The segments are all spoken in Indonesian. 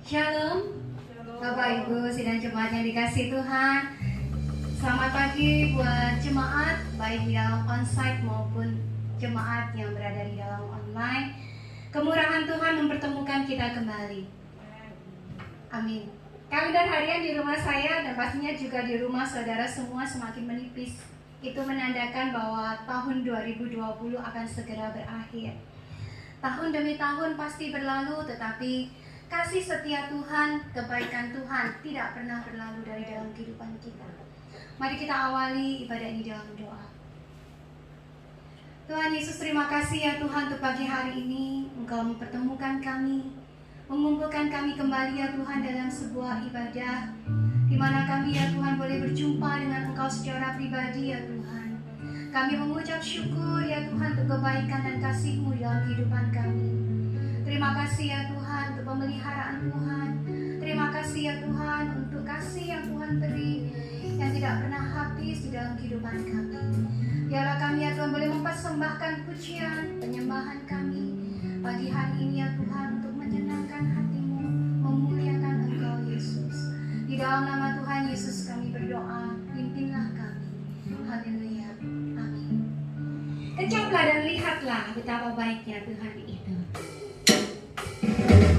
Shalom, Bapak Ibu sidang jemaat yang dikasih Tuhan. Selamat pagi buat jemaat baik di dalam onsite maupun jemaat yang berada di dalam online. Kemurahan Tuhan mempertemukan kita kembali. Amin. Kalender harian di rumah saya dan pastinya juga di rumah saudara semua semakin menipis. Itu menandakan bahwa tahun 2020 akan segera berakhir. Tahun demi tahun pasti berlalu, tetapi kasih setia Tuhan, kebaikan Tuhan tidak pernah berlalu dari dalam kehidupan kita. Mari kita awali ibadah ini dalam doa. Tuhan Yesus, terima kasih ya Tuhan untuk pagi hari ini. Engkau mempertemukan kami, mengumpulkan kami kembali ya Tuhan dalam sebuah ibadah, di mana kami ya Tuhan boleh berjumpa dengan Engkau secara pribadi ya Tuhan. Kami mengucap syukur ya Tuhan untuk kebaikan dan kasih-Mu dalam kehidupan kami. Terima kasih ya Tuhan untuk pemeliharaan Tuhan. Terima kasih ya Tuhan untuk kasih yang Tuhan beri yang tidak pernah habis di dalam kehidupan kami. Biarlah kami ya Tuhan boleh mempersembahkan pujian, penyembahan kami pagi hari ini ya Tuhan untuk menyenangkan hati-Mu, memuliakan Engkau Yesus. Di dalam nama Tuhan Yesus kami berdoa, pimpinlah kami. Haleluya. Amin. Kecaplah dan lihatlah betapa baiknya Tuhan itu. Terima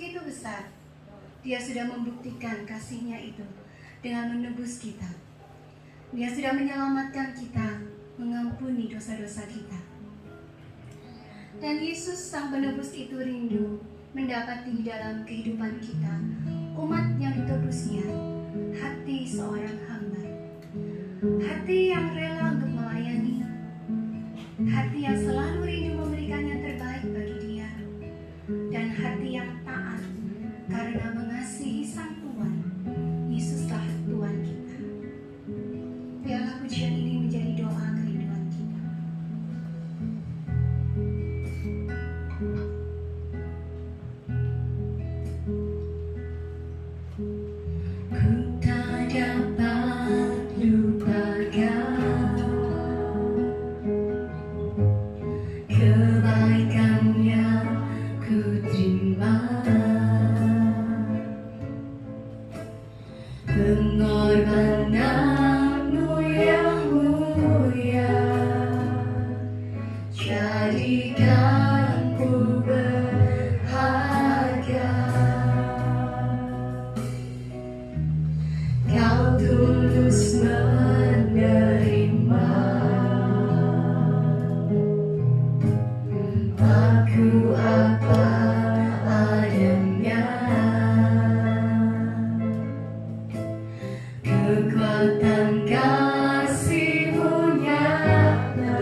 begitu besar. Dia sudah membuktikan kasih-Nya itu dengan menebus kita. Dia sudah menyelamatkan kita, mengampuni dosa-dosa kita. Dan Yesus Sang Penebus itu rindu mendapati di dalam kehidupan kita umat yang ditebusnya, hati seorang hamba, hati yang rela untuk melayani, hati yang selalu rindu memberikan yang terbaik bagi Dia, dan hati yang taat karena mengasihi Sang Tuhan. Yesuslah Tuhan kita. Biarlah pujian ini menjadi doa kerinduan kita. Ku tak dapat lupakan kebaikan-Nya, ku terima pengorbanan-Mu yang mulia, jadikanku berharga. Kau tulus menerima aku apa adanya. Kekuatan kasih-Mu nyata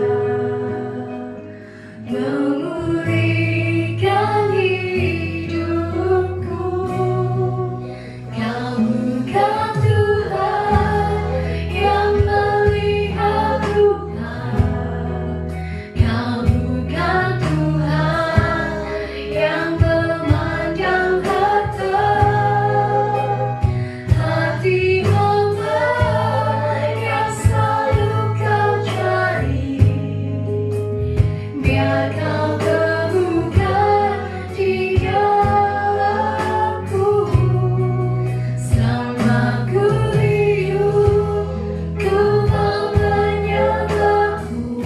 memulihkan hidupku. Kau bukan Tuhan yang melihat luka, Kau bukan Tuhan yang memandang harta. Hati hamba yang selalu Kau cari, biar Kau temukan di dalamku. Selama ku hidup, ku mau menyembah-Mu,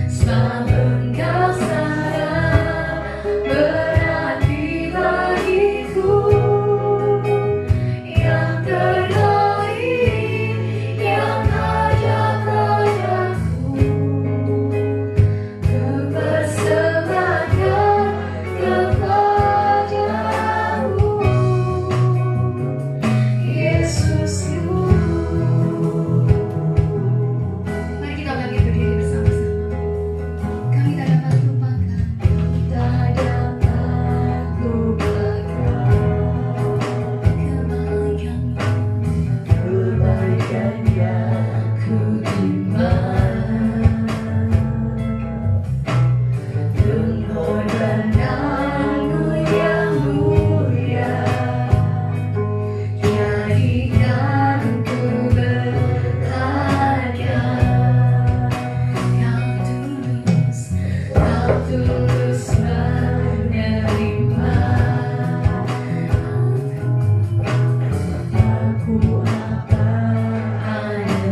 sebab Engkau sangat berarti bagiku. Yang terbaik yang ada padaku, ku persembahkan kepadamu, Yesusku. Mari kita bangkit berdiri bersama-sama. Kami tak dapat lupakan, tak dapat lupakan kebaikan-Nya, ku terima pengorbanan-Mu yang mulia, jadikanku berharga. Kau tulus menerima aku apa adanya.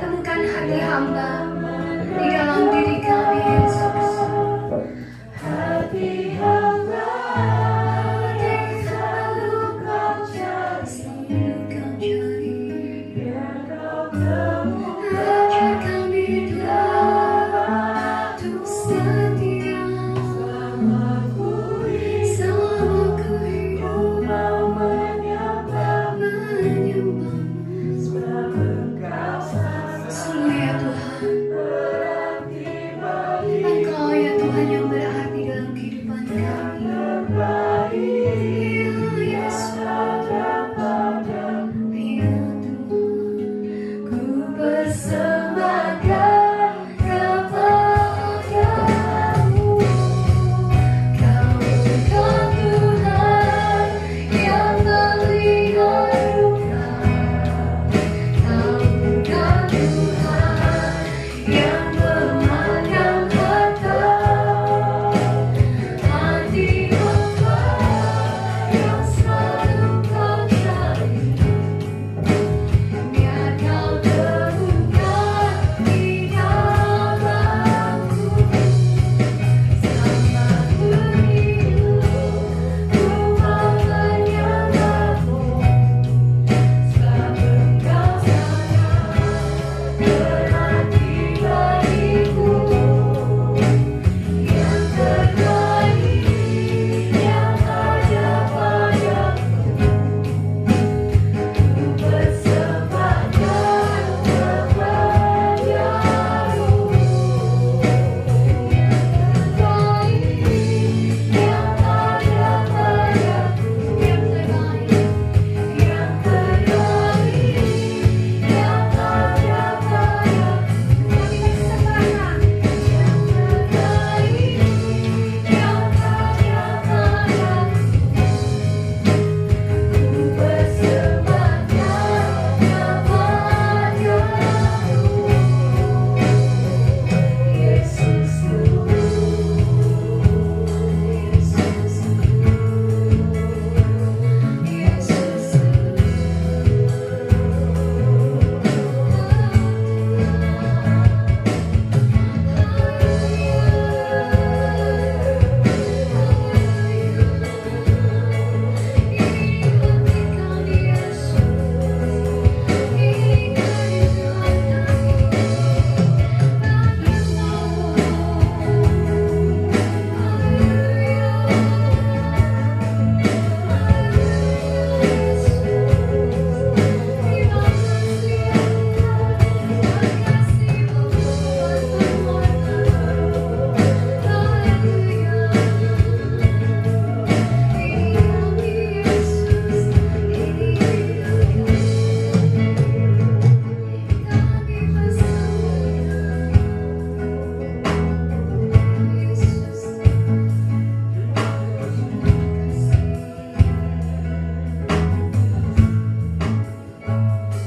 Temukan hati hamba di dalam diri kami, Yesus. Hati hamba selalu kau cari, biar kau temukan. Ajar kami untuk setia selama ku hidup mau menyembahmu. Sebab Engkau sungguh ya Tuhan, Engkau ya Tuhan yang berarti dalam kehidupan kami. Ya Yesus, ya Tuhan, ku persembahkan kepadamu. Kau bukan Tuhan yang melihara, Kau bukan Tuhan yang memandang harta. Hati hamba yang selalu kau cari, biar kau temukan di dalamku. Selama ku hidup, ku mau menyembahmu. Sebab Engkau sangat berarti bagiku. Yang terbaik yang ada padaku, ku persembahkan kepadamu. Terbaik yang ada padaku, yang terbaik, yang terbaik yang ada padaku, kami persembahkan. Yang terbaik yang ada padaku, ku persembahkan kepadamu. Yesusku,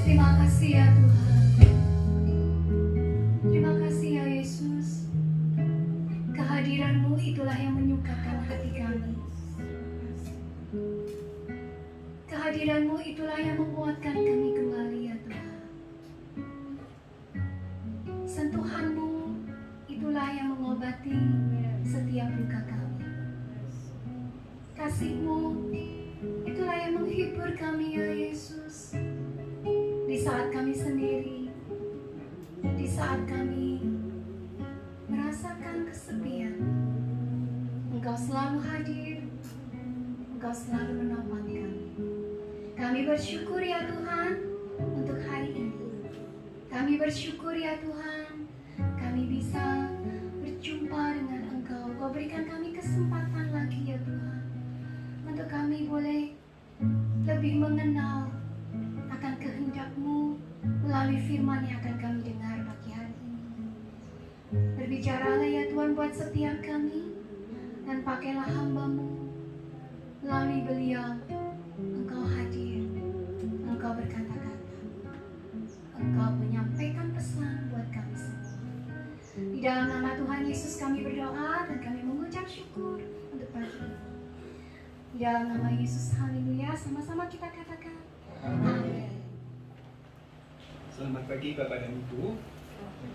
terima kasih ya Tuhan. Terima kasih ya Yesus. Kehadiran-Mu itulah yang menyukakan hati kami. Kehadiran-Mu itulah yang menguatkan kami kembali ya Tuhan. Sentuhan-Mu itulah yang mengobati setiap luka kami. Kasih-Mu itulah yang menghibur kami ya Yesus. Di saat kami sendiri, di saat kami merasakan kesepian, Engkau selalu hadir, Engkau selalu menopang kami. Kami bersyukur ya Tuhan untuk hari ini. Kami bersyukur ya Tuhan, kami bisa berjumpa dengan Engkau. Kau berikan kami kesempatan lagi ya Tuhan, untuk kami boleh lebih mengenal akan kehendak-Mu melalui firman yang akan kami dengar pagi hari ini. Berbicaralah ya Tuhan buat setiap kami, dan pakailah hamba-Mu. Melalui beliau, Engkau hadir, Engkau berkata-kata, Engkau menyampaikan pesan buat kami semua. Di dalam nama Tuhan Yesus kami berdoa dan kami mengucap syukur untuk pagi ini. Di dalam nama Yesus, haleluya, sama-sama kita katakan, amin. Selamat pagi Bapak dan Ibu,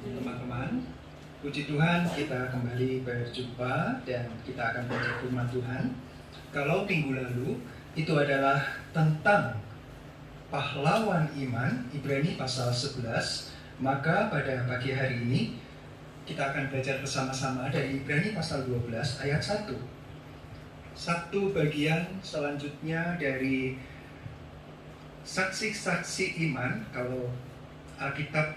teman-teman. Puji Tuhan, kita kembali berjumpa dan kita akan belajar firman Tuhan. Kalau minggu lalu itu adalah tentang pahlawan iman, Ibrani pasal 11, maka pada pagi hari ini kita akan belajar bersama-sama dari Ibrani pasal 12 ayat 1. Satu bagian selanjutnya dari saksi-saksi iman. Kalau Alkitab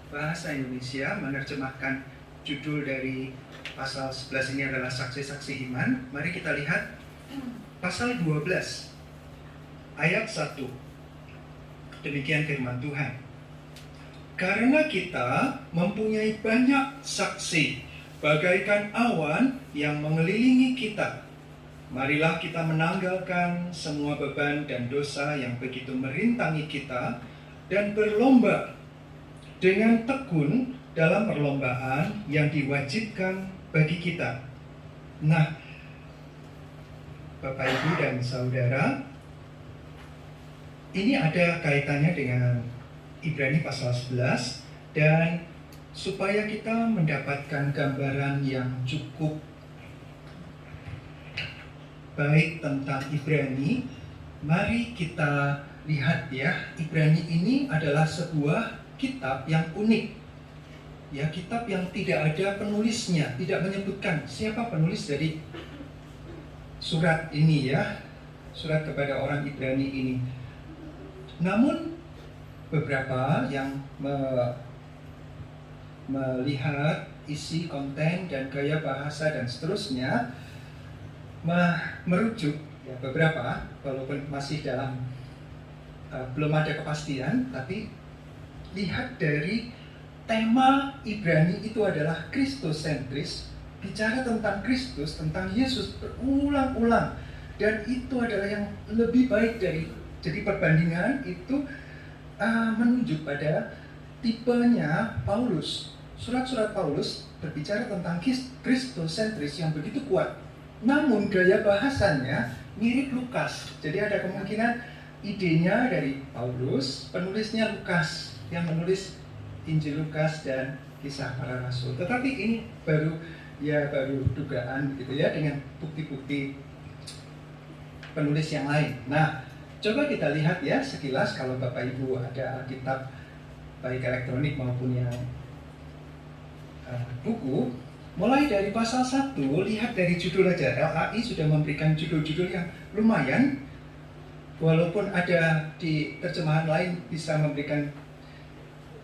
Bahasa Indonesia menerjemahkan judul dari pasal 11 ini adalah saksi-saksi iman. Mari kita lihat pasal 12 ayat 1. Demikian firman Tuhan. Karena kita mempunyai banyak saksi bagaikan awan yang mengelilingi kita, marilah kita menanggalkan semua beban dan dosa yang begitu merintangi kita dan berlomba dengan tekun dalam perlombaan yang diwajibkan bagi kita. Nah, Bapak, Ibu, dan Saudara, ini ada kaitannya dengan Ibrani pasal 11, dan supaya kita mendapatkan gambaran yang cukup baik tentang Ibrani, mari kita lihat ya, Ibrani ini adalah sebuah kitab yang unik. Ya, kitab yang tidak ada penulisnya, tidak menyebutkan siapa penulis dari surat ini ya, surat kepada orang Ibrani ini. Namun beberapa yang melihat isi konten dan gaya bahasa dan seterusnya merujuk ya, beberapa, walaupun masih dalam belum ada kepastian, tapi lihat dari tema Ibrani itu adalah Kristosentris, bicara tentang Kristus, tentang Yesus berulang-ulang, dan itu adalah yang lebih baik dari, jadi perbandingan itu menunjuk pada tipenya Paulus. Surat-surat Paulus berbicara tentang Kristosentris yang begitu kuat, namun gaya bahasanya mirip Lukas. Jadi ada kemungkinan idenya dari Paulus, penulisnya Lukas yang menulis Injil Lukas dan Kisah Para Rasul. Tetapi ini baru dugaan gitu ya, dengan bukti-bukti penulis yang lain. Nah, coba kita lihat ya sekilas, kalau Bapak Ibu ada Alkitab baik elektronik maupun yang buku, mulai dari pasal 1, lihat dari judul aja. LAI sudah memberikan judul-judul yang lumayan, walaupun ada di terjemahan lain bisa memberikan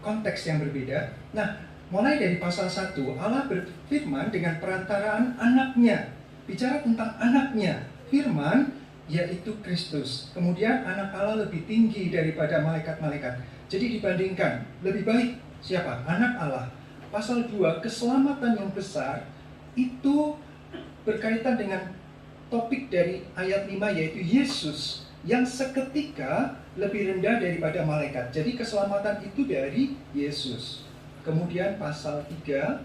konteks yang berbeda. Nah, mulai dari pasal 1, Allah berfirman dengan perantaraan anaknya. Bicara tentang anaknya, firman yaitu Kristus. Kemudian anak Allah lebih tinggi daripada malaikat-malaikat. Jadi dibandingkan, lebih baik siapa? Anak Allah. Pasal 2, keselamatan yang besar, itu berkaitan dengan topik dari ayat 5, yaitu Yesus yang seketika lebih rendah daripada malaikat. Jadi keselamatan itu dari Yesus. Kemudian pasal 3,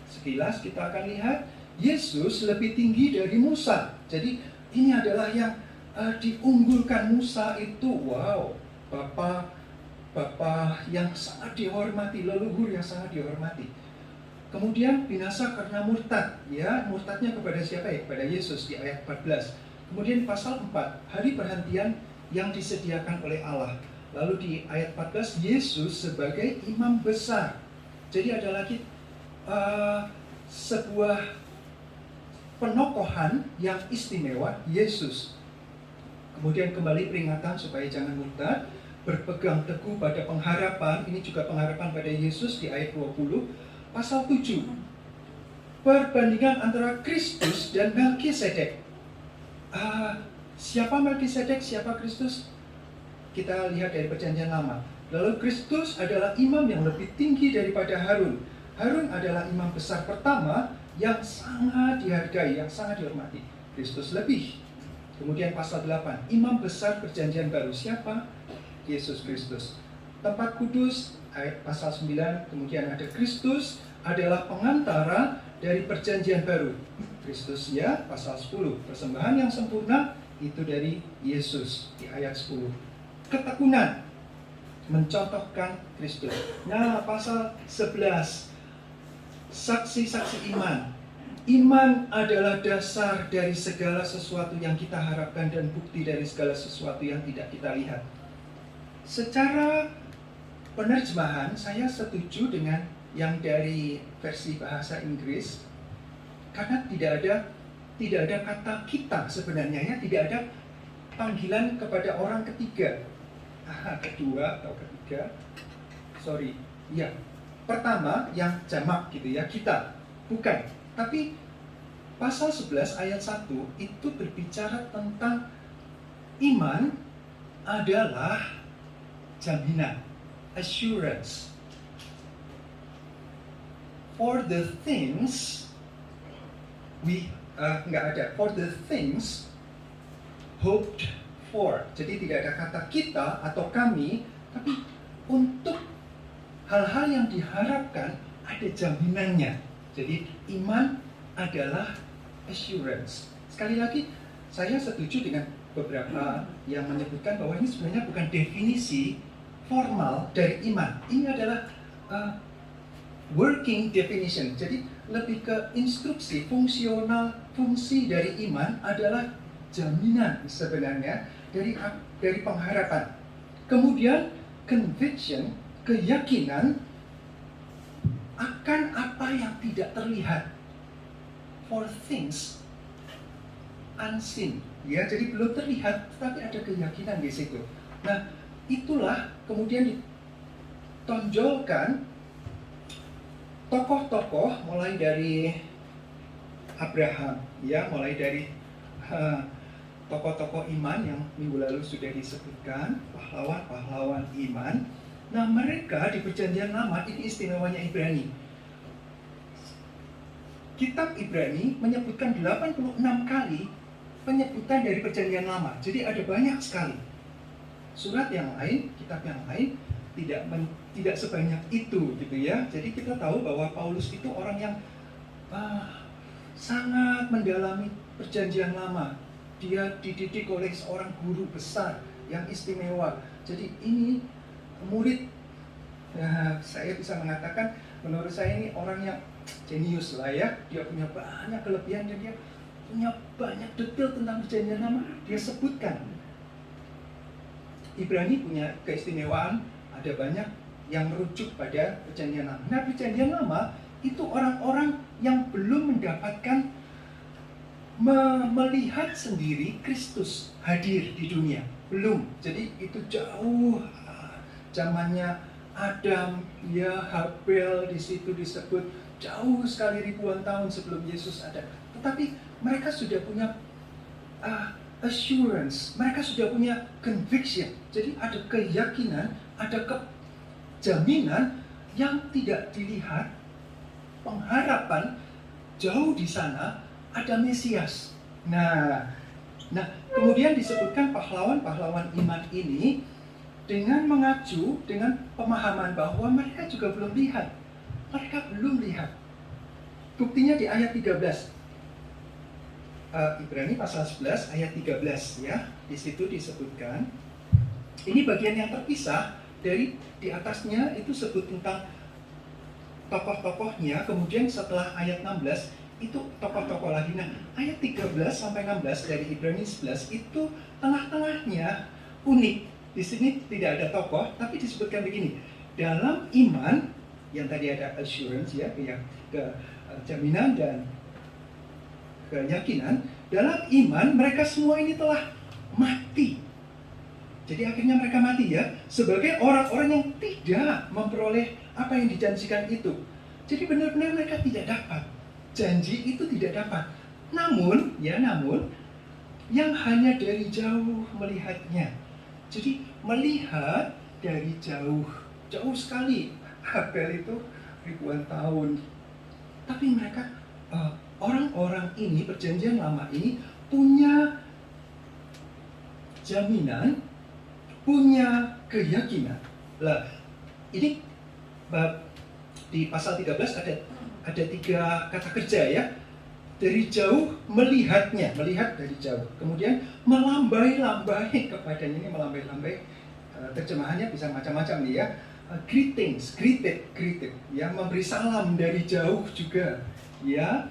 sekilas kita akan lihat Yesus lebih tinggi dari Musa. Jadi ini adalah yang diunggulkan. Musa itu, wow, Bapa yang sangat dihormati, leluhur yang sangat dihormati. Kemudian binasa karena murtad, ya, murtadnya kepada siapa ya? Kepada Yesus di ayat 14. Kemudian pasal 4, hari perhentian yang disediakan oleh Allah. Lalu di ayat 14, Yesus sebagai imam besar. Jadi ada lagi sebuah penokohan yang istimewa, Yesus. Kemudian kembali peringatan supaya jangan murtad, berpegang teguh pada pengharapan. Ini juga pengharapan pada Yesus di ayat 20. Pasal 7, perbandingan antara Kristus dan Melkisedek. Siapa Melkisedek, siapa Kristus? Kita lihat dari Perjanjian Lama. Lalu Kristus adalah imam yang lebih tinggi daripada Harun. Harun adalah imam besar pertama yang sangat dihargai, yang sangat dihormati. Kristus lebih. Kemudian pasal 8, imam besar Perjanjian Baru. Siapa? Yesus Kristus. Tempat kudus, ayat pasal 9, kemudian ada Kristus adalah pengantara dari Perjanjian Baru. Kristus ya, pasal 10. Persembahan yang sempurna itu dari Yesus di ayat 10. Ketekunan, mencontohkan Kristus. Nah, pasal 11, saksi-saksi iman. Iman adalah dasar dari segala sesuatu yang kita harapkan dan bukti dari segala sesuatu yang tidak kita lihat. Secara penerjemahan, saya setuju dengan yang dari versi bahasa Inggris, karena tidak ada kata kita sebenarnya, ya, tidak ada panggilan kepada orang ketiga, kedua atau ketiga. Pertama yang jamak gitu ya, kita, bukan. Tapi pasal 11 ayat 1 itu berbicara tentang iman adalah jaminan, assurance. For the things for the things hoped for. Jadi tidak ada kata kita atau kami, tapi untuk hal-hal yang diharapkan ada jaminannya. Jadi iman adalah assurance. Sekali lagi, saya setuju dengan beberapa yang menyebutkan bahwa ini sebenarnya bukan definisi formal dari iman. Ini adalah working definition. Jadi lebih ke instruksi fungsional. Fungsi dari iman adalah jaminan sebenarnya dari pengharapan. Kemudian conviction, keyakinan akan apa yang tidak terlihat. For things unseen. Ya, jadi belum terlihat, tapi ada keyakinan di situ. Nah, itulah kemudian ditonjolkan tokoh-tokoh mulai dari Abraham, ya, mulai dari tokoh-tokoh iman yang minggu lalu sudah disebutkan, pahlawan-pahlawan iman. Nah, mereka di Perjanjian Lama, ini istimewanya Ibrani. Kitab Ibrani menyebutkan 86 kali penyebutan dari Perjanjian Lama. Jadi ada banyak sekali. Surat yang lain, kitab yang lain tidak sebanyak itu gitu ya. Jadi kita tahu bahwa Paulus itu orang yang sangat mendalami Perjanjian Lama. Dia dididik oleh seorang guru besar yang istimewa. Jadi ini murid, saya bisa mengatakan menurut saya ini orang yang jenius lah ya. Dia punya banyak kelebihan dan dia punya banyak detail tentang Perjanjian Lama. Dia sebutkan. Ibrani punya keistimewaan, ada banyak yang merujuk pada Perjanjian Lama. Nah, Perjanjian Lama itu orang-orang yang belum mendapatkan melihat sendiri Kristus hadir di dunia. Belum. Jadi itu jauh zamannya Adam, ya, Habel, di situ disebut jauh sekali ribuan tahun sebelum Yesus ada. Tetapi mereka sudah punya assurance, mereka sudah punya conviction. Jadi ada keyakinan, ada jaminan yang tidak dilihat, pengharapan jauh di sana ada Mesias. Nah, kemudian disebutkan pahlawan-pahlawan iman ini dengan mengacu dengan pemahaman bahwa mereka juga belum lihat. Mereka belum lihat. Buktinya di ayat 13. Ibrani pasal 11 ayat 13 ya. Di situ disebutkan. Ini bagian yang terpisah dari di atasnya itu sebut tentang tokoh-tokohnya. Kemudian setelah ayat 16 itu tokoh-tokoh lagi. Nah, ayat 13 sampai 16 dari Ibrani 11 itu tengah-tengahnya unik. Di sini tidak ada tokoh, tapi disebutkan begini. Dalam iman, yang tadi ada assurance ya, jaminan dan keyakinan. Dalam iman, mereka semua ini telah mati. Jadi akhirnya mereka mati ya, sebagai orang-orang yang tidak memperoleh apa yang dijanjikan itu. Jadi benar-benar mereka tidak dapat. Janji itu tidak dapat. Namun, yang hanya dari jauh melihatnya. Jadi melihat dari jauh sekali. Habel itu ribuan tahun. Tapi mereka, orang-orang ini, Perjanjian Lama ini punya jaminan, punya keyakinan. Lah, ini di pasal 13 ada 3 kata kerja ya. Dari jauh melihatnya, melihat dari jauh. Kemudian melambai-lambai kepadanya, ini melambai-lambai terjemahannya bisa macam-macam nih ya. Greetings, greeted, ya, memberi salam dari jauh juga, ya.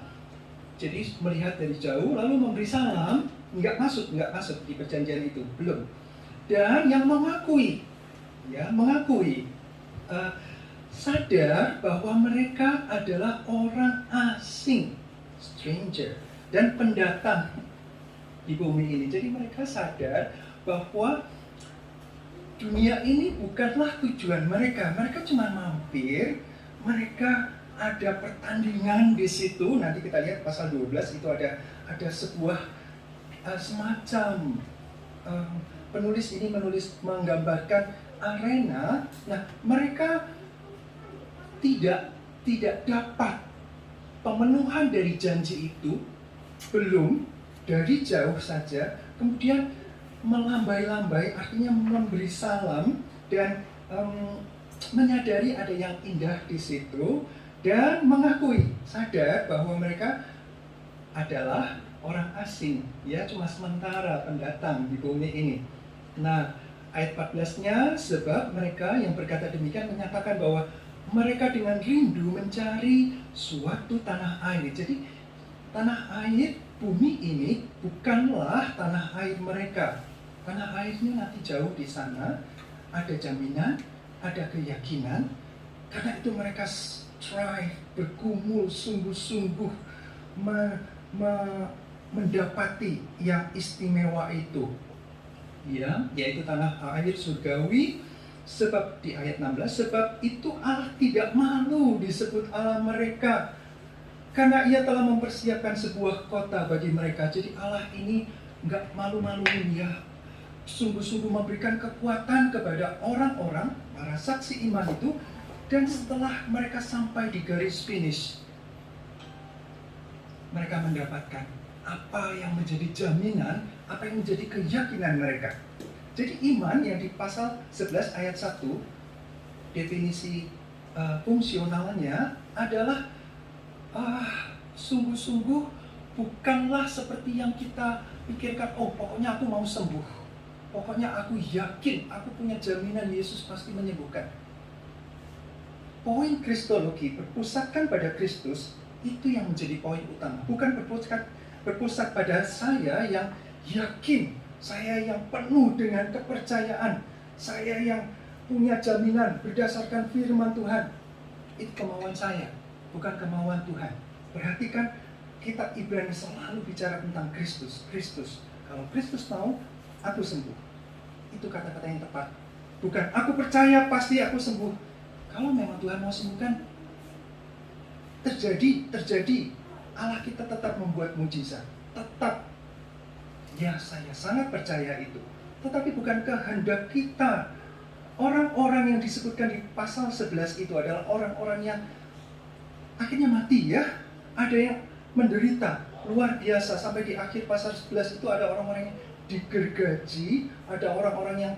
Jadi melihat dari jauh lalu memberi salam, nggak masuk di perjanjian itu, belum. Dan yang mengakui, ya, sadar bahwa mereka adalah orang asing, stranger, dan pendatang di bumi ini. Jadi mereka sadar bahwa dunia ini bukanlah tujuan mereka. Mereka cuma mampir, mereka ada pertandingan di situ. Nanti kita lihat pasal 12 itu ada sebuah semacam penulis ini menggambarkan arena. Nah, mereka tidak dapat pemenuhan dari janji itu, belum, dari jauh saja, kemudian melambai-lambai, artinya memberi salam dan menyadari ada yang indah di situ dan mengakui, sadar bahwa mereka adalah orang asing, ya, cuma sementara pendatang di bumi ini. Nah, ayat 14-nya, sebab mereka yang berkata demikian menyatakan bahwa mereka dengan rindu mencari suatu tanah air. Jadi tanah air bumi ini bukanlah tanah air mereka. Tanah airnya nanti jauh di sana, ada jaminan, ada keyakinan. Karena itu mereka strive, bergumul sungguh-sungguh mendapati yang istimewa itu, ya, yaitu tanah air surgawi. Sebab di ayat 16, sebab itu Allah tidak malu disebut Allah mereka, karena Ia telah mempersiapkan sebuah kota bagi mereka. Jadi Allah ini nggak malu-maluin, ya, sungguh-sungguh memberikan kekuatan kepada orang-orang, para saksi iman itu. Dan setelah mereka sampai di garis finish, mereka mendapatkan apa yang menjadi jaminan, apa yang menjadi keyakinan mereka. Jadi iman yang di pasal 11 ayat 1, definisi fungsionalnya adalah sungguh-sungguh bukanlah seperti yang kita pikirkan, oh pokoknya aku mau sembuh, pokoknya aku yakin, aku punya jaminan Yesus pasti menyembuhkan. Poin kristologi, berpusatkan pada Kristus, itu yang menjadi poin utama. Bukan berpusat pada saya yang yakin, saya yang penuh dengan kepercayaan, saya yang punya jaminan berdasarkan firman Tuhan. Itu kemauan saya, bukan kemauan Tuhan. Perhatikan, kitab Ibrani selalu bicara tentang Kristus. Kalau Kristus mau, aku sembuh. Itu kata-kata yang tepat. Bukan aku percaya pasti aku sembuh. Kalau memang Tuhan mau sembuhkan, terjadi. Allah kita tetap membuat mujizat. Tetap. Ya, saya sangat percaya itu. Tetapi bukan kehendak kita. Orang-orang yang disebutkan di pasal 11 itu adalah orang-orang yang akhirnya mati, ya. Ada yang menderita luar biasa. Sampai di akhir pasal 11 itu ada orang-orang yang digergaji, ada orang-orang yang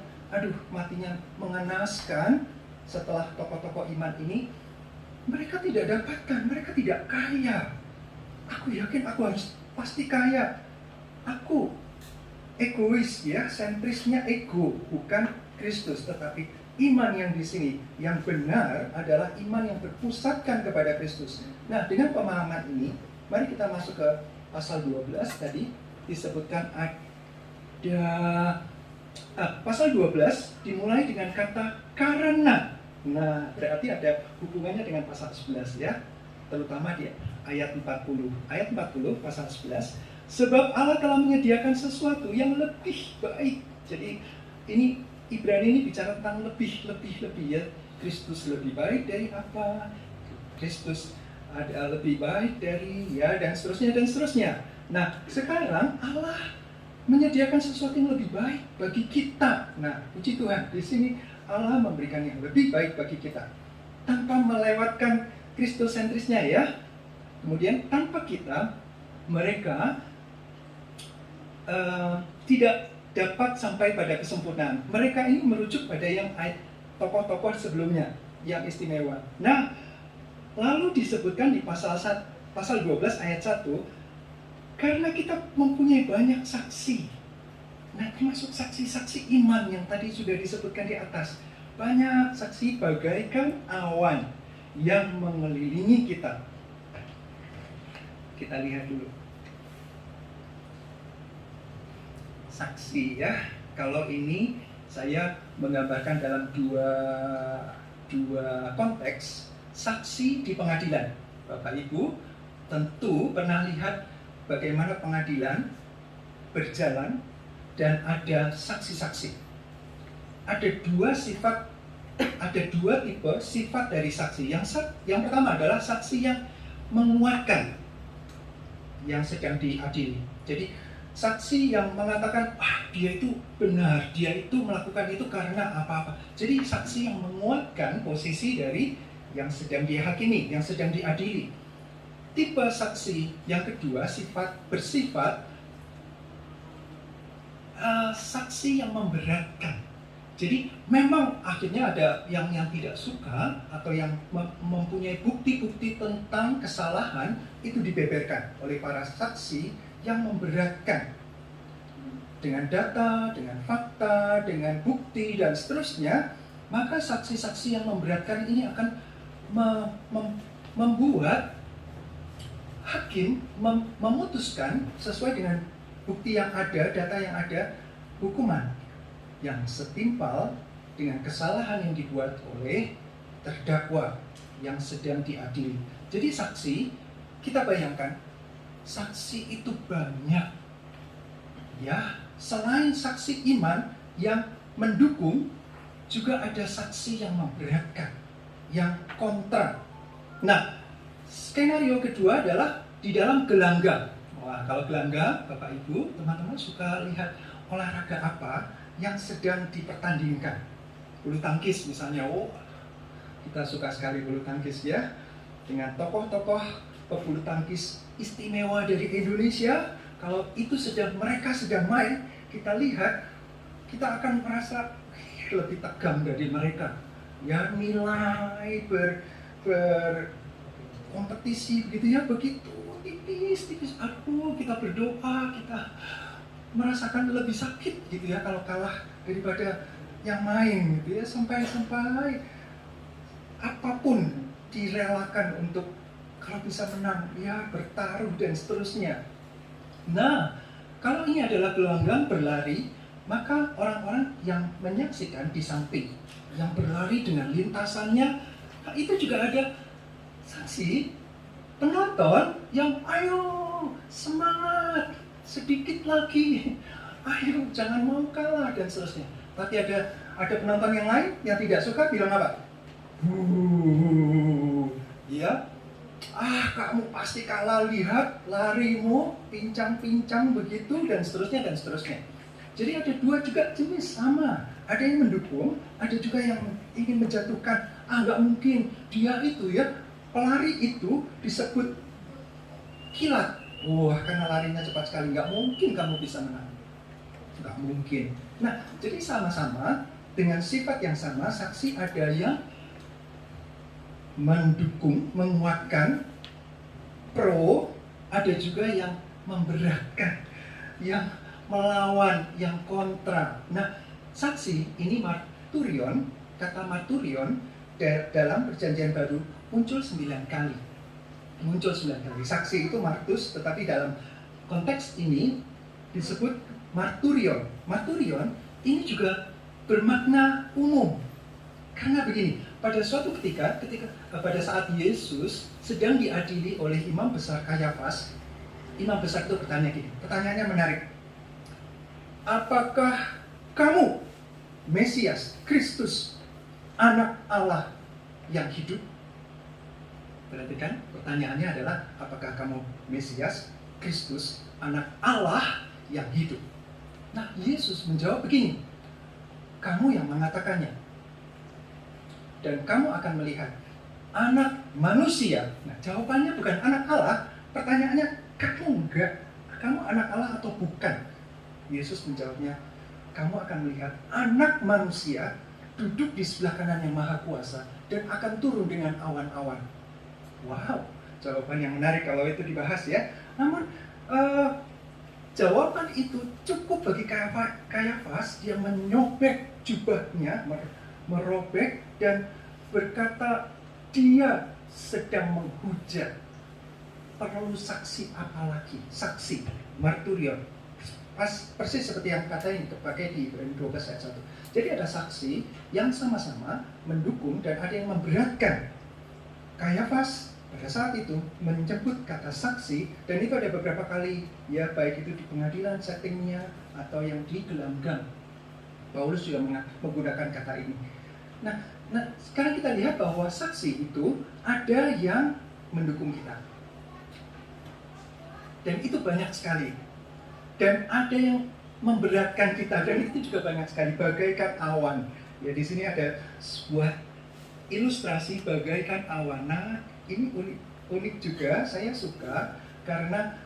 matinya mengenaskan. Setelah tokoh-tokoh iman ini, mereka tidak dapatkan, mereka tidak kaya. Aku yakin aku harus pasti kaya. Aku egois, ya, sentrisnya ego, bukan Kristus. Tetapi iman yang di sini, yang benar adalah iman yang berpusatkan kepada Kristus. Nah, dengan pemahaman ini, mari kita masuk ke pasal 12 tadi disebutkan ada pasal 12 dimulai dengan kata karena. Nah, berarti ada hubungannya dengan pasal 11, ya. Terutama di ayat 40. Ayat 40 pasal 11. Sebab Allah telah menyediakan sesuatu yang lebih baik. Jadi ini Ibrani ini bicara tentang lebih, ya. Kristus lebih baik dari apa? Kristus ada lebih baik dari, ya, dan seterusnya. Nah, sekarang Allah menyediakan sesuatu yang lebih baik bagi kita. Nah, puji Tuhan, di sini Allah memberikan yang lebih baik bagi kita tanpa melewatkan kristosentrisnya, ya. Kemudian tanpa kita, mereka tidak dapat sampai pada kesempurnaan. Mereka ini merujuk pada yang tokoh-tokoh sebelumnya yang istimewa. Nah, lalu disebutkan di pasal 12 ayat 1, karena kita mempunyai banyak saksi. Nah, termasuk saksi-saksi iman yang tadi sudah disebutkan di atas. Banyak saksi bagaikan awan yang mengelilingi kita. Kita lihat dulu. Saksi ya, kalau ini saya menggambarkan dalam dua konteks. Saksi di pengadilan. Bapak Ibu tentu pernah lihat bagaimana pengadilan berjalan dan ada saksi-saksi. Ada dua tipe sifat dari saksi. Yang pertama adalah saksi yang menguatkan yang sedang diadili. Jadi saksi yang mengatakan, dia itu benar, dia itu melakukan itu karena apa-apa. Jadi saksi yang menguatkan posisi dari yang sedang dihakimi, yang sedang diadili. Tipe saksi yang kedua bersifat saksi yang memberatkan. Jadi memang akhirnya ada yang tidak suka atau yang mempunyai bukti-bukti tentang kesalahan itu dibeberkan oleh para saksi yang memberatkan dengan data, dengan fakta, dengan bukti dan seterusnya. Maka saksi-saksi yang memberatkan ini akan membuat hakim memutuskan sesuai dengan bukti yang ada, data yang ada, hukuman yang setimpal dengan kesalahan yang dibuat oleh terdakwa yang sedang diadili. Jadi saksi, kita bayangkan, saksi itu banyak. Ya, selain saksi iman yang mendukung, juga ada saksi yang memberatkan, yang kontra. Nah, skenario kedua adalah di dalam gelanggang. Wah, kalau gelanggang, Bapak Ibu, teman-teman suka lihat olahraga apa yang sedang dipertandingkan. Bulu tangkis misalnya, kita suka sekali bulu tangkis ya. Dengan tokoh-tokoh pebulu tangkis istimewa dari Indonesia, kalau itu mereka sedang main, kita lihat, kita akan merasa lebih tegang dari mereka. Ya, nilai berkompetisi begitu ya, begitu tipis. Aduh, kita berdoa, kita merasakan lebih sakit gitu ya kalau kalah daripada yang main gitu ya, sampai apapun direlakan untuk kalau bisa menang, ya bertaruh dan seterusnya. Nah, kalau ini adalah gelanggang berlari, maka orang-orang yang menyaksikan di samping, yang berlari dengan lintasannya, itu juga ada saksi penonton yang ayo semangat, sedikit lagi, ayo jangan mau kalah dan seterusnya. Tapi ada penonton yang lain yang tidak suka bilang apa? Ya, kamu pasti kalah, lihat larimu pincang-pincang begitu dan seterusnya. Jadi ada dua juga jenis sama. Ada yang mendukung, ada juga yang ingin menjatuhkan. Nggak mungkin, dia itu ya, pelari itu disebut kilat. Karena larinya cepat sekali, nggak mungkin kamu bisa menang. Nggak mungkin. Nah, jadi sama-sama dengan sifat yang sama, saksi ada yang mendukung, menguatkan, pro, ada juga yang memberatkan, yang melawan, yang kontra. Nah, saksi ini marturion, kata marturion dalam Perjanjian Baru muncul 9 kali. Saksi itu martus, tetapi dalam konteks ini disebut marturion. Marturion ini juga bermakna umum. Karena begini, pada suatu ketika pada saat Yesus sedang diadili oleh Imam Besar Kayafas, Imam Besar itu bertanya gini, pertanyaannya menarik. Apakah kamu Mesias, Kristus, anak Allah yang hidup? Perhatikan, pertanyaannya adalah apakah kamu Mesias, Kristus, anak Allah yang hidup? Nah, Yesus menjawab begini, kamu yang mengatakannya, dan kamu akan melihat anak manusia. Nah, jawabannya bukan anak Allah, pertanyaannya kamu enggak, kamu anak Allah atau bukan? Yesus menjawabnya, kamu akan melihat anak manusia duduk di sebelah kanan yang maha kuasa dan akan turun dengan awan-awan. Wow, jawaban yang menarik kalau itu dibahas ya. Namun jawaban itu cukup bagi Kayafas. Dia menyobek jubahnya, merobek dan berkata dia sedang menghujat. Perlu saksi apa lagi? Saksi, marturion. Persis seperti yang kata ini terpakai di Ibrani 12 ayat 1. Jadi ada saksi yang sama-sama mendukung dan ada yang memberatkan. Kayafas pada saat itu menyebut kata saksi, dan itu ada beberapa kali, ya, baik itu di pengadilan settingnya atau yang di gelanggang. Paulus juga menggunakan kata ini. Nah, sekarang kita lihat bahwa saksi itu ada yang mendukung kita. Dan itu banyak sekali. Dan ada yang memberatkan kita, dan itu juga banyak sekali, bagaikan awan. Ya, di sini ada sebuah ilustrasi bagaikan awan. Nah, ini unik juga, saya suka karena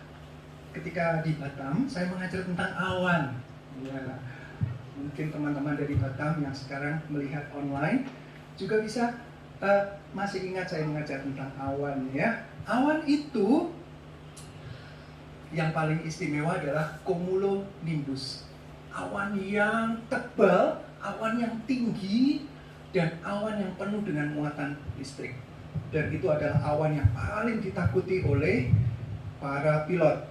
ketika di Batam saya mengajar tentang awan. Ya, mungkin teman-teman dari Batam yang sekarang melihat online juga bisa masih ingat saya mengajar tentang awan, ya. Awan itu yang paling istimewa adalah cumulonimbus. Awan yang tebal, awan yang tinggi, dan awan yang penuh dengan muatan listrik. Dan itu adalah awan yang paling ditakuti oleh para pilot.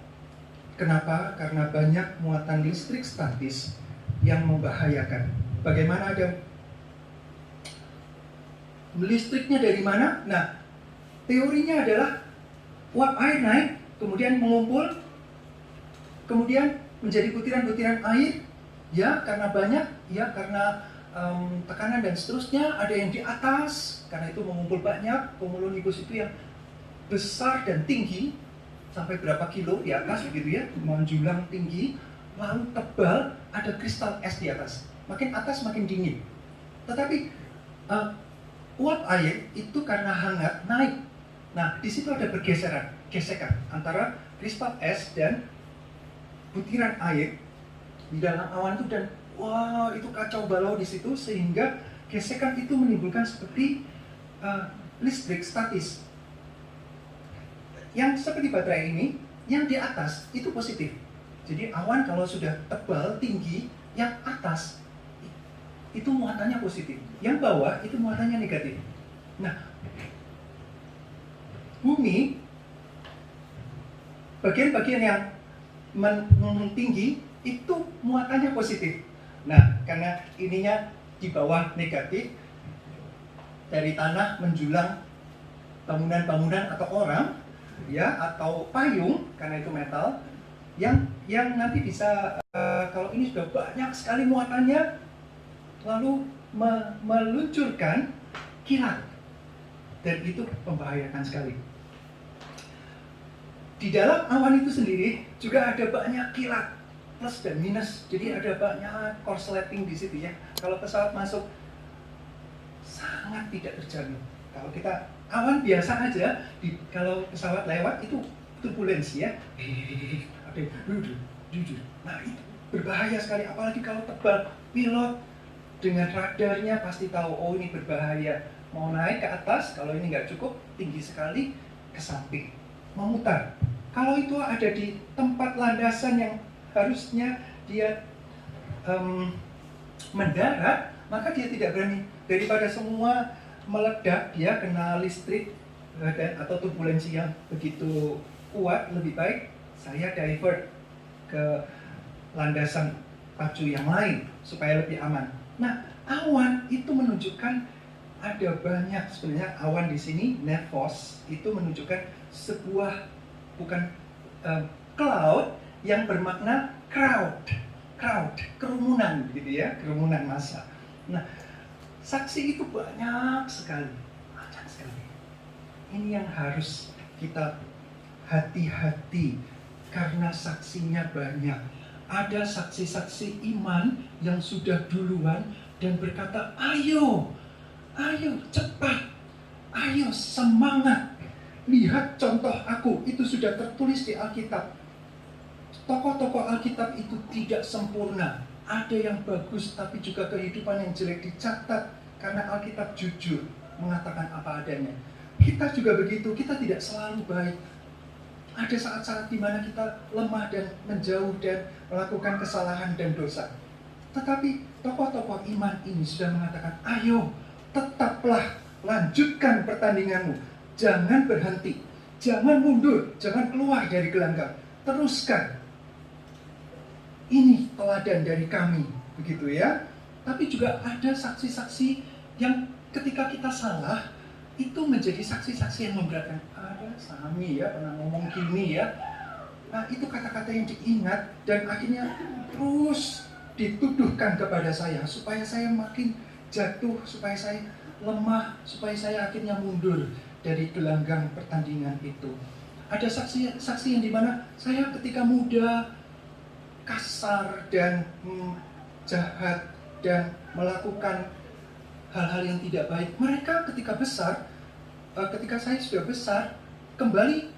Kenapa? Karena banyak muatan listrik statis yang membahayakan. Bagaimana ada listriknya dari mana? Nah, teorinya adalah uap air naik, kemudian mengumpul, kemudian menjadi butiran-butiran air, ya, karena banyak, ya, karena tekanan dan seterusnya. Ada yang di atas, karena itu mengumpul banyak. Cumulonimbus itu yang besar dan tinggi, sampai berapa kilo di atas, begitu ya, menjulang tinggi, lalu tebal, ada kristal es di atas. Makin atas makin dingin. Tetapi uap air itu karena hangat naik. Nah, di situ ada gesekan antara kristal es dan butiran air di dalam awan itu, dan wah, itu kacau balau di situ, sehingga gesekan itu menimbulkan seperti listrik statis. Yang seperti baterai ini, yang di atas itu positif. Jadi awan kalau sudah tebal, tinggi, yang atas itu muatannya positif, yang bawah itu muatannya negatif. Nah, bumi, bagian-bagian yang tinggi itu muatannya positif. Nah, karena ininya di bawah negatif, dari tanah menjulang bangunan-bangunan atau orang, ya, atau payung, karena itu metal, yang nanti bisa kalau ini sudah banyak sekali muatannya, lalu meluncurkan kilat, dan itu membahayakan sekali. Di dalam awan itu sendiri juga ada banyak kilat, plus dan minus. Jadi ada banyak korsleting di situ, ya. Kalau pesawat masuk sangat tidak terjamin. Kalau kita awan biasa aja, kalau pesawat lewat itu turbulensi, ya. Ada jujur. Nah, itu berbahaya sekali, apalagi kalau tebal. Pilot dengan radarnya pasti tahu, oh ini berbahaya. Mau naik ke atas, kalau ini nggak cukup tinggi sekali, ke samping, memutar. Kalau itu ada di tempat landasan yang harusnya dia mendarat, maka dia tidak berani. Daripada semua meledak, dia kena listrik atau turbulensi yang begitu kuat, lebih baik saya divert ke landasan pacu yang lain supaya lebih aman. Nah, awan itu menunjukkan ada banyak sebenarnya awan di sini. Nephos itu menunjukkan sebuah, bukan cloud, yang bermakna crowd, kerumunan, gitu ya, kerumunan massa. Nah, saksi itu banyak sekali. Ini yang harus kita hati-hati, karena saksinya banyak. Ada saksi-saksi iman yang sudah duluan dan berkata, ayo cepat, ayo semangat. Lihat contoh aku, itu sudah tertulis di Alkitab. Tokoh-tokoh Alkitab itu tidak sempurna. Ada yang bagus, tapi juga kehidupan yang jelek dicatat. Karena Alkitab jujur, mengatakan apa adanya. Kita juga begitu, kita tidak selalu baik. Ada saat-saat di mana kita lemah dan menjauh dan melakukan kesalahan dan dosa. Tetapi tokoh-tokoh iman ini sudah mengatakan, ayo tetaplah lanjutkan pertandinganmu. Jangan berhenti, jangan mundur, jangan keluar dari gelanggang. Teruskan. Ini teladan dari kami, begitu ya. Tapi juga ada saksi-saksi yang ketika kita salah, itu menjadi saksi-saksi yang memberatkan. Ada Sami ya, pernah ngomong gini ya. Nah, itu kata-kata yang diingat dan akhirnya terus dituduhkan kepada saya supaya saya makin jatuh, supaya saya lemah, supaya saya akhirnya mundur dari gelanggang pertandingan itu. Ada saksi yang dimana saya ketika muda kasar dan jahat dan melakukan hal-hal yang tidak baik. Mereka ketika besar, ketika saya sudah besar, kembali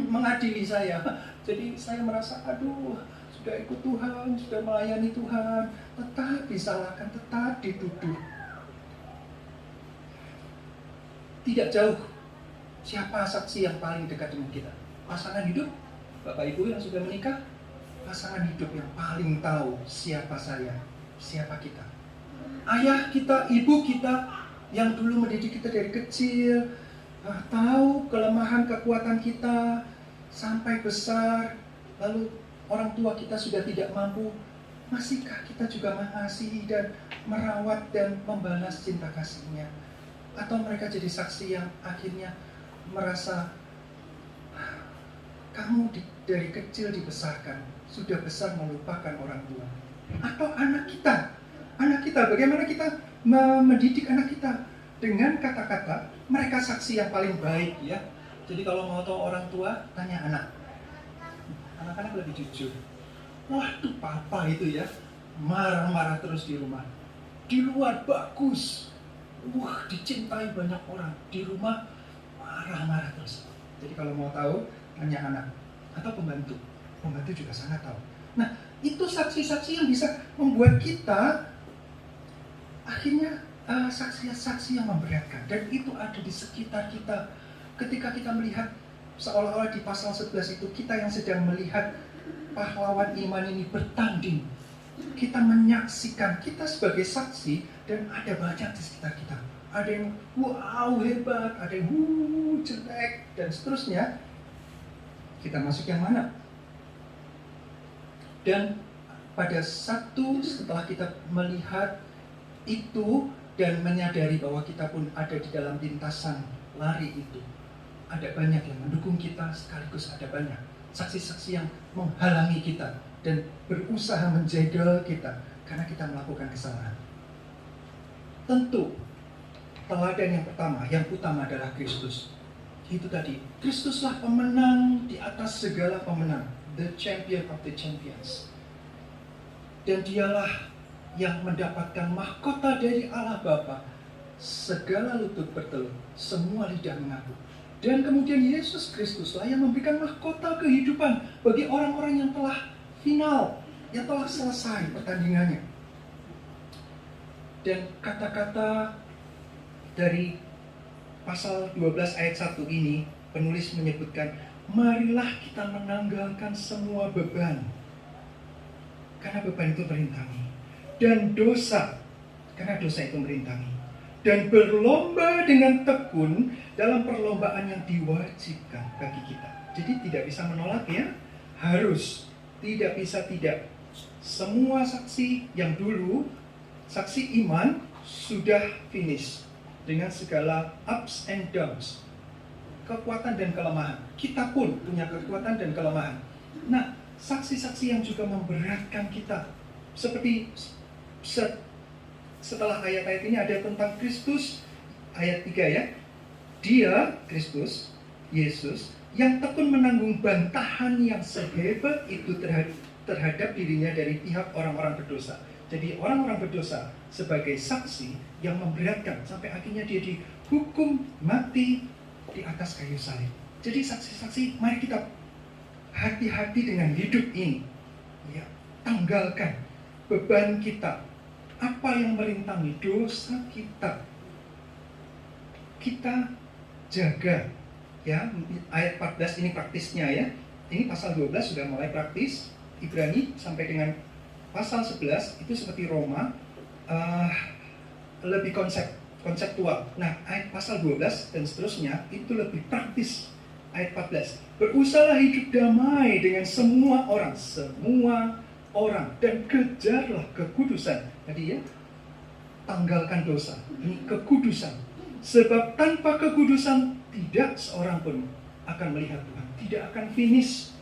mengadili saya. Jadi saya merasa, aduh, sudah ikut Tuhan, sudah melayani Tuhan, tetap disalahkan, tetap dituduh. Tidak jauh siapa saksi yang paling dekat dengan kita. Pasangan hidup, Bapak Ibu yang sudah menikah, pasangan hidup yang paling tahu siapa saya, siapa kita. Ayah kita, ibu kita yang dulu mendidik kita dari kecil, tahu kelemahan kekuatan kita sampai besar, lalu orang tua kita sudah tidak mampu, masihkah kita juga mengasihi dan merawat dan membalas cinta kasihnya? Atau mereka jadi saksi yang akhirnya merasa kamu dari kecil dibesarkan, sudah besar melupakan orang tua. Atau anak kita, bagaimana kita mendidik anak kita dengan kata-kata, mereka saksi yang paling baik ya. Jadi kalau mau tahu orang tua, tanya anak. Anak-anak lebih jujur. Waduh, papa itu ya, marah-marah terus di rumah. Di luar bagus, wah dicintai banyak orang. Di rumah marah-marah terus. Jadi kalau mau tahu, tanya anak atau pembantu. Pembantu juga sangat tahu. Nah, itu saksi-saksi yang bisa membuat kita akhirnya saksi-saksi yang memberatkan. Dan itu ada di sekitar kita. Ketika kita melihat seolah-olah di pasal 11 itu, kita yang sedang melihat pahlawan iman ini bertanding. Kita menyaksikan, kita sebagai saksi, dan ada banyak di sekitar kita. Ada yang wow hebat, ada yang jelek, dan seterusnya. Kita masuk yang mana? Dan pada setelah kita melihat itu dan menyadari bahwa kita pun ada di dalam lintasan lari itu, ada banyak yang mendukung kita, sekaligus ada banyak saksi-saksi yang menghalangi kita dan berusaha menjegal kita karena kita melakukan kesalahan. Tentu teladan yang pertama, yang utama adalah Kristus. Itu tadi, Kristuslah pemenang di atas segala pemenang, the champion of the champions. Dan dialah yang mendapatkan mahkota dari Allah Bapa. Segala lutut bertelur, semua lidah mengaku. Dan kemudian Yesus Kristuslah yang memberikan mahkota kehidupan bagi orang-orang yang telah final, yang telah selesai pertandingannya. Dan kata-kata dari pasal 12 ayat 1 ini, penulis menyebutkan, marilah kita menanggalkan semua beban. Karena beban itu merintangi. Dan dosa, karena dosa itu merintangi. Dan berlomba dengan tekun dalam perlombaan yang diwajibkan bagi kita. Jadi tidak bisa menolak ya, harus, tidak bisa tidak. Semua saksi yang dulu, saksi iman, sudah finish. Dengan segala ups and downs, kekuatan dan kelemahan. Kita pun punya kekuatan dan kelemahan. Nah, saksi-saksi yang juga memberatkan kita. Seperti setelah ayat-ayat ini ada tentang Kristus, ayat 3 ya. Dia, Kristus, Yesus, yang tekun menanggung bantahan yang sehebat itu terhadap dirinya dari pihak orang-orang berdosa. Jadi orang-orang berdosa sebagai saksi yang memberatkan sampai akhirnya dia dihukum mati di atas kayu salib. Jadi saksi-saksi, mari kita hati-hati dengan hidup ini. Ya, tanggalkan beban kita. Apa yang merintangi dosa kita? Kita jaga Ya, ayat 14 ini praktisnya ya. Ini pasal 12 sudah mulai praktis. Ibrani sampai dengan pasal 11 itu seperti Roma, lebih konseptual. Nah, ayat pasal 12 dan seterusnya itu lebih praktis. Ayat 14, berusahalah hidup damai dengan semua orang, dan kejarlah kekudusan. Tadi ya, tanggalkan dosa. Ini kekudusan. Sebab tanpa kekudusan tidak seorang pun akan melihat Tuhan. Tidak akan finish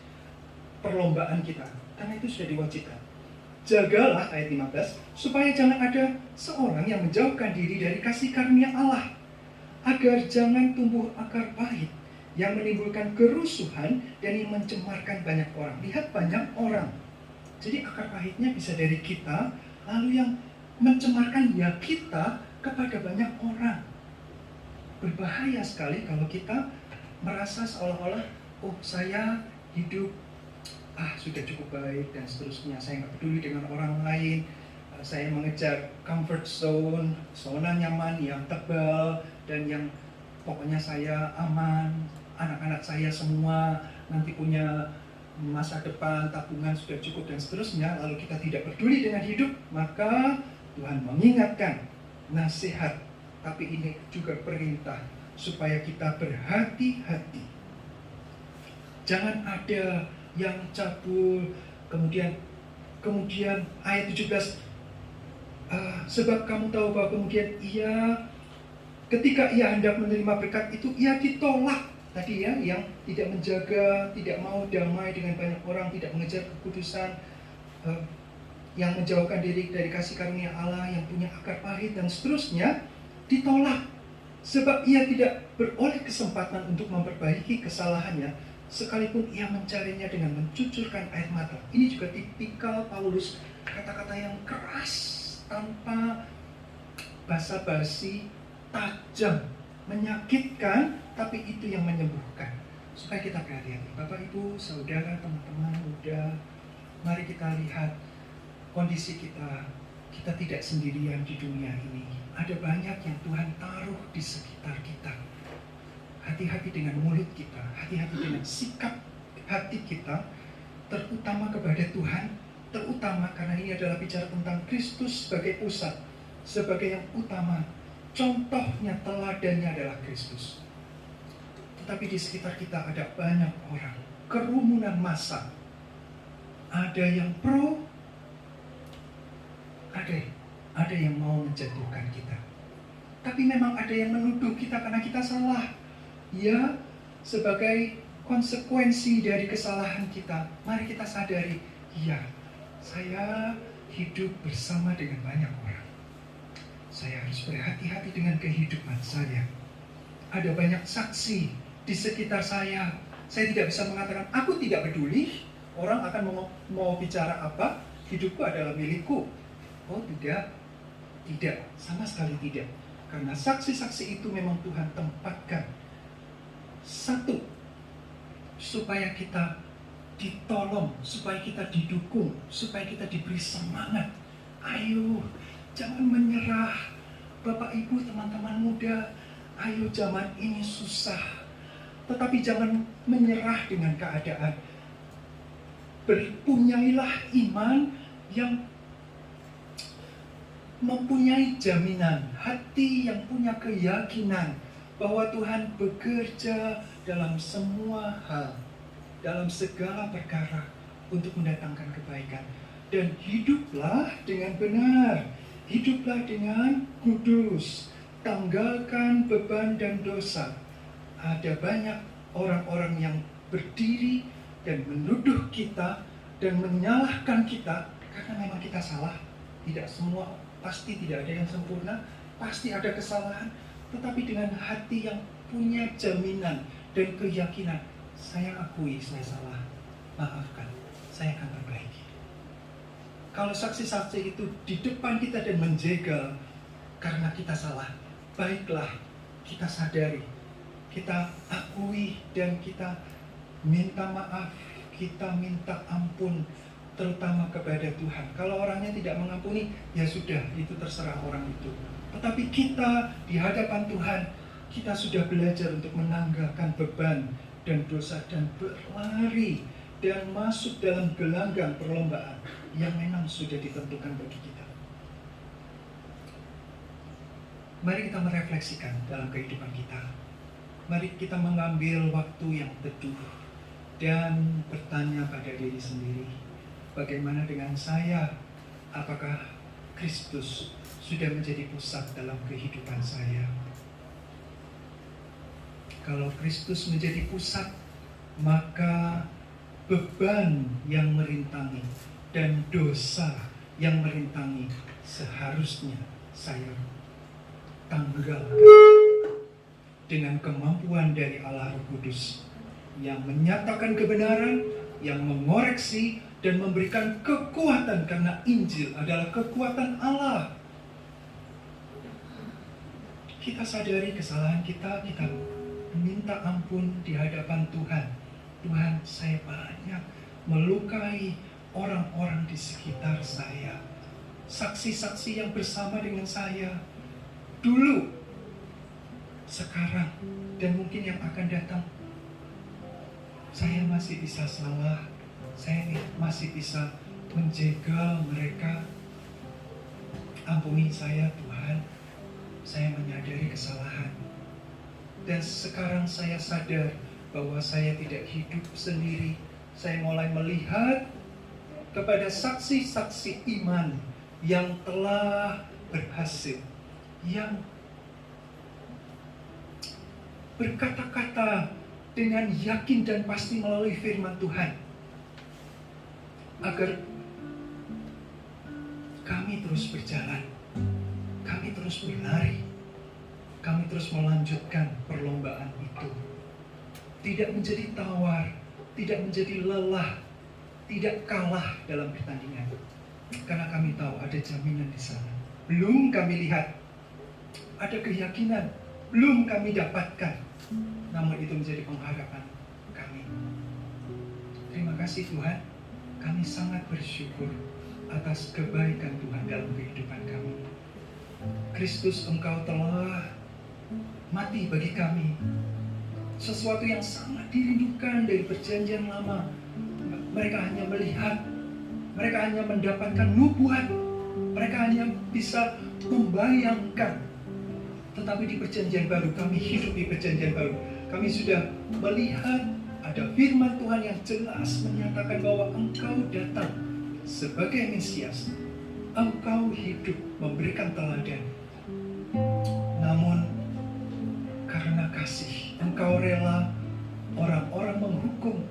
perlombaan kita. Karena itu sudah diwajibkan. Jagalah, ayat 15, supaya jangan ada seorang yang menjauhkan diri dari kasih karunia Allah, agar jangan tumbuh akar pahit yang menimbulkan kerusuhan dan yang mencemarkan banyak orang. Lihat, banyak orang. Jadi akar pahitnya bisa dari kita, lalu yang mencemarkan ya kita kepada banyak orang. Berbahaya sekali kalau kita merasa seolah-olah, oh saya hidup sudah cukup baik dan seterusnya, saya nggak peduli dengan orang lain, saya mengejar comfort zone, zona nyaman yang tebal dan yang pokoknya saya aman, anak-anak saya semua nanti punya masa depan, tabungan sudah cukup dan seterusnya, lalu kita tidak peduli dengan hidup. Maka Tuhan mengingatkan, nasihat, tapi ini juga perintah supaya kita berhati-hati. Jangan ada yang cabul. Kemudian ayat 17, sebab kamu tahu bahwa kemudian ketika ia hendak menerima berkat itu, ia ditolak. Tadi ya, yang tidak menjaga, tidak mau damai dengan banyak orang, tidak mengejar kekudusan, yang menjauhkan diri dari kasih karunia Allah, yang punya akar pahit dan seterusnya, ditolak. Sebab ia tidak beroleh kesempatan untuk memperbaiki kesalahannya, sekalipun ia mencarinya dengan mencucurkan air mata. Ini juga tipikal Paulus, kata-kata yang keras, tanpa basa-basi, tajam, menyakitkan, tapi itu yang menyembuhkan. Supaya kita berhati-hati. Bapak, Ibu, saudara, teman-teman muda, mari kita lihat kondisi kita. Kita tidak sendirian di dunia ini. Ada banyak yang Tuhan taruh di sekitar kita. Hati-hati dengan mulut kita, hati-hati dengan sikap hati kita, terutama kepada Tuhan, terutama karena ini adalah bicara tentang Kristus sebagai pusat, sebagai yang utama. Contohnya, teladannya adalah Kristus. Tetapi di sekitar kita ada banyak orang, kerumunan massa. Ada yang pro, ada yang mau menjatuhkan kita. Tapi memang ada yang menuduh kita karena kita salah. Ya, sebagai konsekuensi dari kesalahan kita, mari kita sadari, ya, saya hidup bersama dengan banyak orang. Saya harus berhati-hati dengan kehidupan saya. Ada banyak saksi di sekitar saya. Saya tidak bisa mengatakan, aku tidak peduli, orang akan mau bicara apa, hidupku adalah milikku. Oh tidak, sama sekali tidak. Karena saksi-saksi itu memang Tuhan tempatkan. Satu, supaya kita ditolong, supaya kita didukung, supaya kita diberi semangat. Ayo, jangan menyerah. Bapak, Ibu, teman-teman muda, ayo, zaman ini susah. Tetapi jangan menyerah dengan keadaan. Berpunyailah iman yang mempunyai jaminan, hati yang punya keyakinan bahwa Tuhan bekerja dalam semua hal, dalam segala perkara untuk mendatangkan kebaikan. Dan hiduplah dengan benar, hiduplah dengan kudus, tanggalkan beban dan dosa. Ada banyak orang-orang yang berdiri dan menuduh kita dan menyalahkan kita karena memang kita salah. Tidak semua, pasti tidak ada yang sempurna, pasti ada kesalahan. Tetapi dengan hati yang punya jaminan dan keyakinan, saya akui saya salah, maafkan, saya akan perbaiki. Kalau saksi-saksi itu di depan kita dan menjegal karena kita salah, baiklah, kita sadari, kita akui dan kita minta maaf, kita minta ampun, terutama kepada Tuhan. Kalau orangnya tidak mengampuni, ya sudah, itu terserah orang itu. Tetapi kita di hadapan Tuhan kita sudah belajar untuk menanggalkan beban dan dosa dan berlari dan masuk dalam gelanggang perlombaan yang memang sudah ditentukan bagi kita. Mari kita merefleksikan dalam kehidupan kita. Mari kita mengambil waktu yang teduh dan bertanya pada diri sendiri, bagaimana dengan saya? Apakah Kristus sudah menjadi pusat dalam kehidupan saya? Kalau Kristus menjadi pusat, maka beban yang merintangi dan dosa yang merintangi seharusnya saya tanggalkan dengan kemampuan dari Allah Roh Kudus yang menyatakan kebenaran, yang mengoreksi dan memberikan kekuatan, karena Injil adalah kekuatan Allah. Kita sadari kesalahan kita, kita minta ampun di hadapan Tuhan. Tuhan, saya banyak melukai orang-orang di sekitar saya, saksi-saksi yang bersama dengan saya dulu, sekarang, dan mungkin yang akan datang. Saya masih bisa salah, saya masih bisa menjegal mereka. Ampuni saya Tuhan, saya menyadari kesalahan. Dan sekarang saya sadar bahwa saya tidak hidup sendiri. Saya mulai melihat kepada saksi-saksi iman yang telah berhasil, yang berkata-kata dengan yakin dan pasti melalui firman Tuhan, agar kami terus berjalan, kami terus berlari, kami terus melanjutkan perlombaan itu. Tidak menjadi tawar, tidak menjadi lelah, tidak kalah dalam pertandingan. Karena kami tahu ada jaminan di sana. Belum kami lihat, ada keyakinan, belum kami dapatkan. Namun itu menjadi pengharapan kami. Terima kasih Tuhan, kami sangat bersyukur atas kebaikan Tuhan dalam kehidupan kami. Kristus, Engkau telah mati bagi kami. Sesuatu yang sangat dirindukan dari perjanjian lama. Mereka hanya melihat, mereka hanya mendapatkan nubuat, mereka hanya bisa membayangkan. Tetapi di perjanjian baru, kami hidup di perjanjian baru, kami sudah melihat ada firman Tuhan yang jelas menyatakan bahwa Engkau datang sebagai Mesias. Engkau hidup memberikan teladan. Namun karena kasih, Engkau rela orang-orang menghukum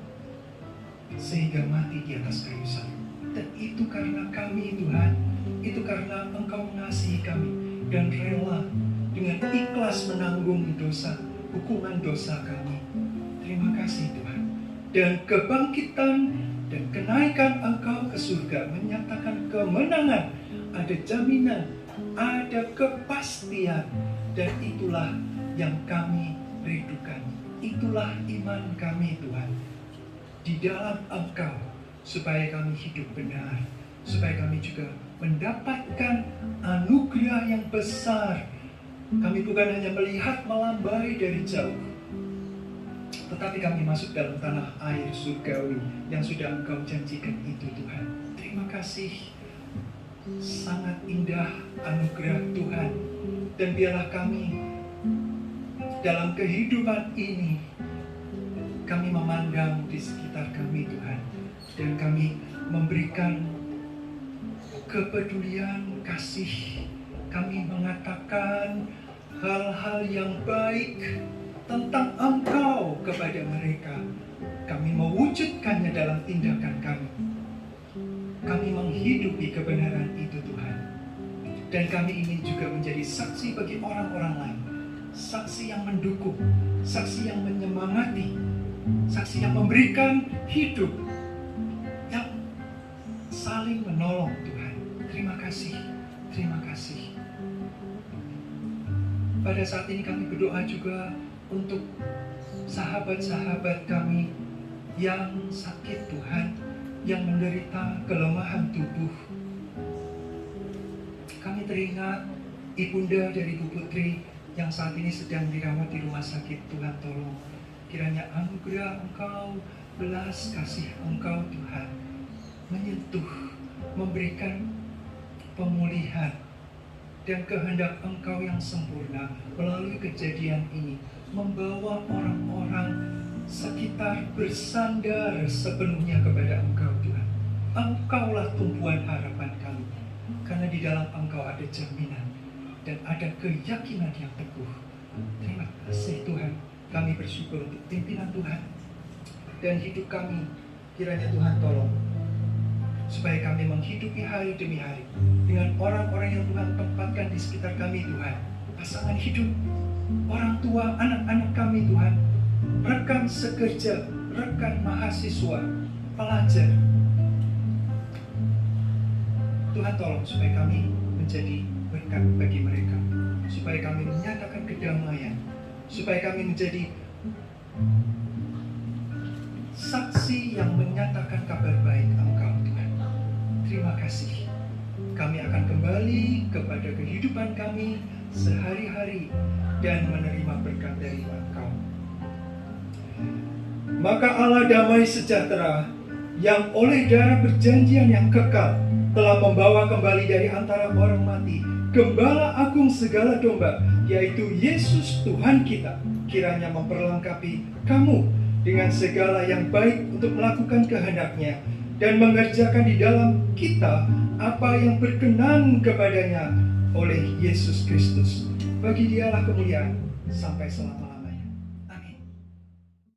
sehingga mati di atas kayu salib. Dan itu karena kami Tuhan, itu karena Engkau mengasihi kami dan rela dengan ikhlas menanggung dosa, hukuman dosa kami. Terima kasih Tuhan. Dan kebangkitan dan kenaikan Engkau ke surga menyatakan kemenangan, ada jaminan, ada kepastian, dan itulah yang kami rindukan. Itulah iman kami Tuhan, di dalam Engkau, supaya kami hidup benar, supaya kami juga mendapatkan anugerah yang besar. Kami bukan hanya melihat melambai dari jauh, tetapi kami masuk dalam tanah air surgawi yang sudah Engkau janjikan itu Tuhan. Terima kasih, sangat indah anugerah Tuhan. Dan biarlah kami dalam kehidupan ini, kami memandang di sekitar kami Tuhan, dan kami memberikan kepedulian, kasih. Kami mengatakan hal-hal yang baik tentang Engkau kepada mereka. Kami mewujudkannya dalam tindakan kami. Kami menghidupi kebenaran itu Tuhan. Dan kami ingin juga menjadi saksi bagi orang-orang lain. Saksi yang mendukung, saksi yang menyemangati, saksi yang memberikan hidup, yang saling menolong Tuhan. Terima kasih, terima kasih. Pada saat ini kami berdoa juga untuk sahabat-sahabat kami yang sakit Tuhan, yang menderita kelemahan tubuh. Kami teringat ibunda dari Bu Putri yang saat ini sedang dirawat di rumah sakit, Tuhan tolong kiranya anugerah Engkau, belas kasih Engkau Tuhan menyentuh, memberikan pemulihan dan kehendak Engkau yang sempurna melalui kejadian ini, membawa orang-orang sekitar bersandar sepenuhnya kepada Engkau Tuhan. Engkaulah tumpuan harapan kami, karena di dalam Engkau ada jaminan dan ada keyakinan yang teguh. Terima kasih Tuhan, kami bersyukur untuk pimpinan Tuhan dan hidup kami. Kiranya Tuhan tolong supaya kami menghidupi hari demi hari dengan orang-orang yang Tuhan tempatkan di sekitar kami Tuhan. Pasangan hidup, orang tua, anak-anak kami Tuhan, rekan sekerja, rekan mahasiswa, pelajar. Tuhan tolong supaya kami menjadi berkat bagi mereka, supaya kami menyatakan kedamaian, supaya kami menjadi saksi yang menyatakan kabar baik Engkau Tuhan. Terima kasih. Kami akan kembali kepada kehidupan kami sehari-hari dan menerima berkat dari Engkau. Maka Allah damai sejahtera yang oleh darah perjanjian yang kekal telah membawa kembali dari antara orang mati Gembala Agung segala domba, yaitu Yesus Tuhan kita, kiranya memperlengkapi kamu dengan segala yang baik untuk melakukan kehendak-Nya dan mengerjakan di dalam kita apa yang berkenan kepadanya oleh Yesus Kristus. Bagi Dialah kemuliaan sampai selama